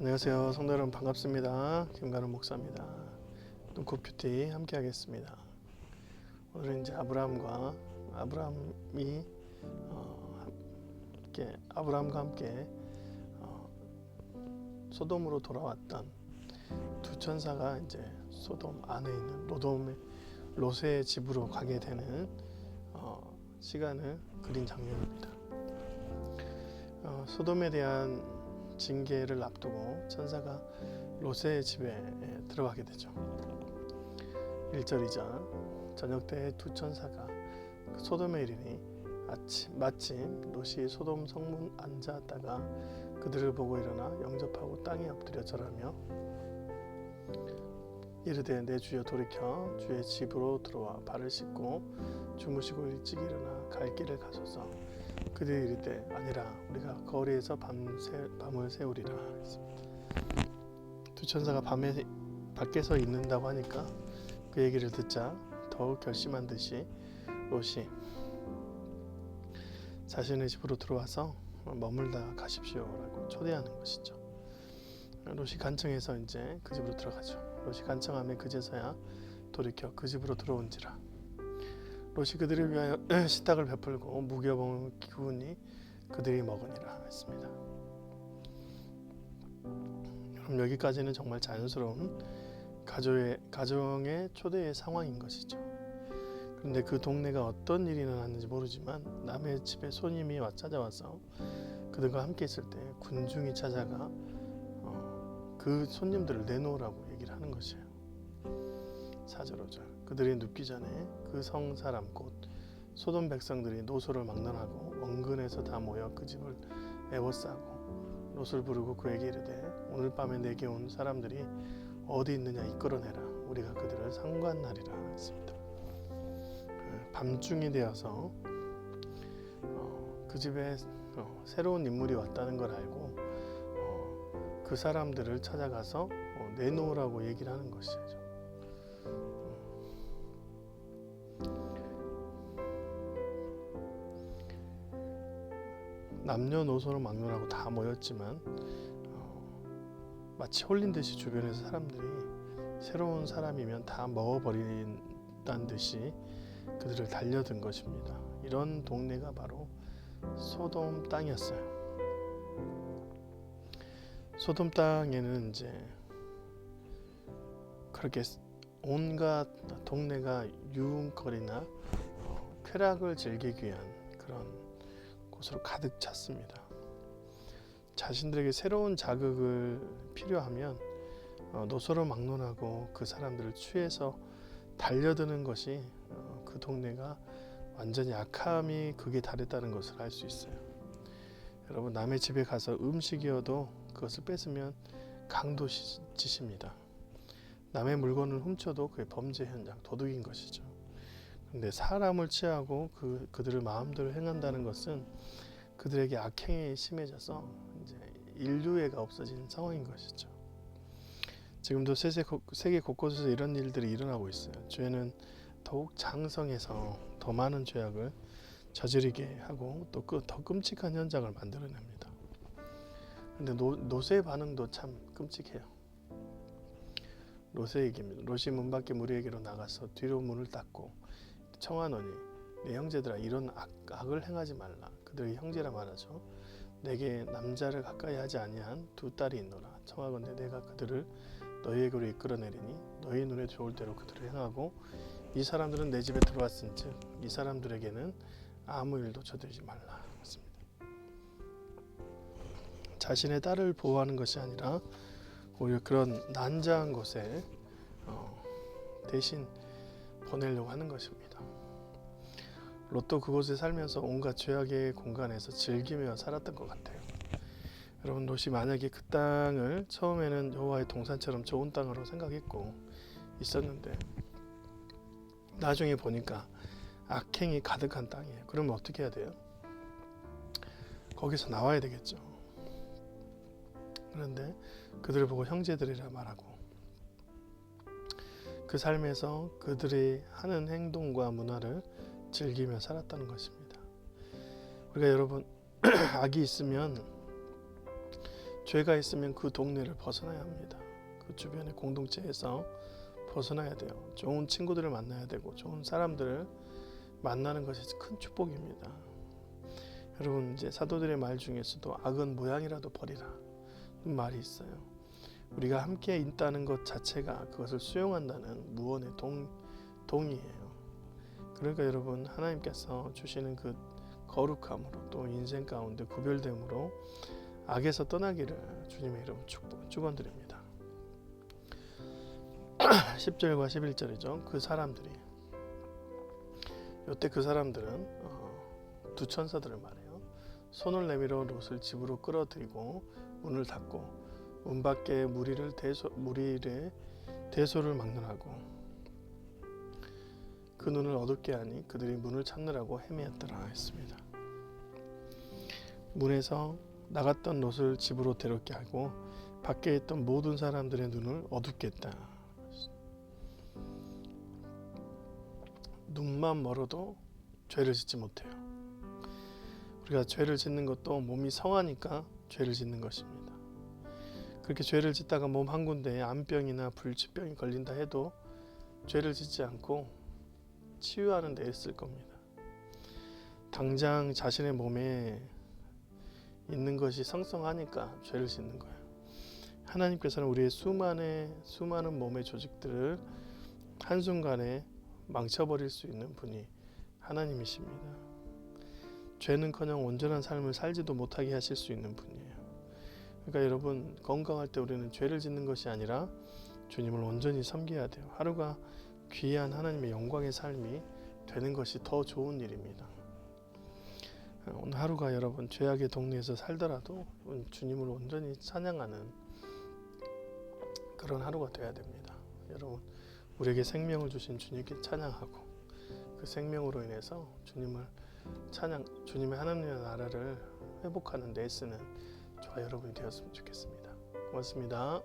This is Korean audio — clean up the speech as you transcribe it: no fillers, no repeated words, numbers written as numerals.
안녕하세요. 성도 여러분 반갑습니다. 김가는 목사입니다. 눈꽃 큐티 함께 하겠습니다. 오늘은 이제 아브라함과 함께 소돔으로 돌아왔던 두 천사가 이제 소돔 안에 있는 롯의 집으로 가게 되는 시간을 그린 장면입니다. 소돔에 대한 징계를 앞두고 천사가 롯의 집에 들어가게 되죠. 1절 2절 저녁 때 두 천사가 소돔에 이르니 마침 롯이 소돔 성문 앉았다가 그들을 보고 일어나 영접하고 땅에 엎드려 절하며 이르되 내 주여 돌이켜 주의 집으로 들어와 발을 씻고 주무시고 일찍 일어나 갈 길을 가소서. 그들이 이르되 아니라 우리가 거리에서 밤을 새우리라 했습니다. 두 천사가 밤에 밖에서 있는다고 하니까 그 얘기를 듣자 더욱 결심한 듯이 롯이 자신의 집으로 들어와서 머물다 가십시오라고 초대하는 것이죠. 롯이 간청해서 이제 그 집으로 들어가죠. 롯이 간청하며 그제서야 돌이켜 그 집으로 들어온지라. 롯이 그들을 위하여 식탁을 베풀고 무교봉을 기우니 그들이 먹으니라 했습니다. 그럼 여기까지는 정말 자연스러운 가정의 초대의 상황인 것이죠. 그런데 그 동네가 어떤 일이 일어났는지 모르지만 남의 집에 손님이 찾아와서 그들과 함께 있을 때 군중이 찾아가 그 손님들을 내놓으라고 얘기를 하는 것이에요. 4절 5절 그들이 눕기 전에 그 성 사람 곧 소돔 백성들이 노소를 막론하고 원근에서 다 모여 그 집을 에워싸고 롯을 부르고 그에게 이르되 오늘 밤에 내게 온 사람들이 어디 있느냐 이끌어내라 우리가 그들을 상관하리라 했습니다. 밤중이 되어서 그 집에 새로운 인물이 왔다는 걸 알고 그 사람들을 찾아가서 내놓으라고 얘기를 하는 것이죠. 남녀노소로 막론하고 다 모였지만 마치 홀린 듯이 주변에서 사람들이 새로운 사람이면 다 먹어버린다는 듯이 그들을 달려든 것입니다. 이런 동네가 바로 소돔 땅이었어요. 소돔 땅에는 이제 그렇게 온갖 동네가 유흥거리나 쾌락을 즐기기 위한 그런 곳으로 가득 찼습니다. 자신들에게 새로운 자극을 필요하면 노소로 막론하고 그 사람들을 취해서 달려드는 것이 그 동네가 완전히 악함이 극에 달했다는 것을 알 수 있어요. 여러분 남의 집에 가서 음식이어도 그것을 뺏으면 강도짓입니다. 남의 물건을 훔쳐도 그게 범죄 현장, 도둑인 것이죠. 그런데 사람을 취하고 그들을 마음대로 행한다는 것은 그들에게 악행이 심해져서 이제 인류애가 없어진 상황인 것이죠. 지금도 세계 곳곳에서 이런 일들이 일어나고 있어요. 죄는 더욱 장성해서 더 많은 죄악을 저지르게 하고 또 더 끔찍한 현장을 만들어냅니다. 그런데 롯의 반응도 참 끔찍해요. 롯의 얘기입니다. 롯이 문 밖에 무리에게로 나가서 뒤로 문을 닫고 청하노니 내 형제들아 이런 악을 행하지 말라. 그들의 형제라 말하죠. 내게 남자를 가까이 하지 아니한 두 딸이 있노라. 청하건대 내가 그들을 너희에게로 이끌어내리니 너희 눈에 좋을 대로 그들을 행하고 이 사람들은 내 집에 들어왔은즉 이 사람들에게는 아무 일도 저지르지 말라 했습니다. 자신의 딸을 보호하는 것이 아니라 오히려 그런 난자한 곳에 대신 보내려고 하는 것입니다. 롯도 그곳에 살면서 온갖 죄악의 공간에서 즐기며 살았던 것 같아요. 여러분 롯이 만약에 그 땅을 처음에는 여호와의 동산처럼 좋은 땅으로 생각했고 있었는데 나중에 보니까 악행이 가득한 땅이에요. 그러면 어떻게 해야 돼요? 거기서 나와야 되겠죠. 그런데 그들을 보고 형제들이라 말하고 그 삶에서 그들이 하는 행동과 문화를 즐기며 살았다는 것입니다. 우리가 여러분 악이 있으면 죄가 있으면 그 동네를 벗어나야 합니다. 그 주변의 공동체에서 벗어나야 돼요. 좋은 친구들을 만나야 되고 좋은 사람들을 만나는 것이 큰 축복입니다. 여러분, 이제 사도들의 말 중에서도 악은 모양이라도 버리라 말이 있어요. 우리가 함께 있다는 것 자체가 그것을 수용한다는 무언의 동의예요. 그러니까 여러분, 하나님께서 주시는 그 거룩함으로 또 인생 가운데 구별됨으로 악에서 떠나기를 주님의 이름으로 축원드립니다. 10절과 11절이죠. 그 사람들이, 이때 그 사람들은 두 천사들을 말해요. 손을 내밀어 롯을 집으로 끌어들이고 문을 닫고 문 밖에 무리의 대소를 막론하고 그 눈을 어둡게 하니 그들이 문을 찾느라고 헤매었더라 했습니다. 문에서 나갔던 롯을 집으로 데려오게 하고 밖에 있던 모든 사람들의 눈을 어둡게 했다. 눈만 멀어도 죄를 짓지 못해요. 우리가 죄를 짓는 것도 몸이 성하니까 죄를 짓는 것입니다. 그렇게 죄를 짓다가 몸 한 군데에 암병이나 불치병이 걸린다 해도 죄를 짓지 않고 치유하는 데 애쓸 겁니다. 당장 자신의 몸에 있는 것이 성성하니까 죄를 짓는 거예요. 하나님께서는 우리의 수많은 몸의 조직들을 한순간에 망쳐버릴 수 있는 분이 하나님이십니다. 죄는커녕 온전한 삶을 살지도 못하게 하실 수 있는 분이에요. 그러니까 여러분, 건강할 때 우리는 죄를 짓는 것이 아니라 주님을 온전히 섬겨야 돼요. 하루가 귀한 하나님의 영광의 삶이 되는 것이 더 좋은 일입니다. 오늘 하루가 여러분 죄악의 동네에서 살더라도 주님을 온전히 찬양하는 그런 하루가 되어야 됩니다. 여러분, 우리에게 생명을 주신 주님께 찬양하고 그 생명으로 인해서 주님의 하나님의 나라를 회복하는 데 애쓰는 저와 여러분이 되었으면 좋겠습니다. 고맙습니다.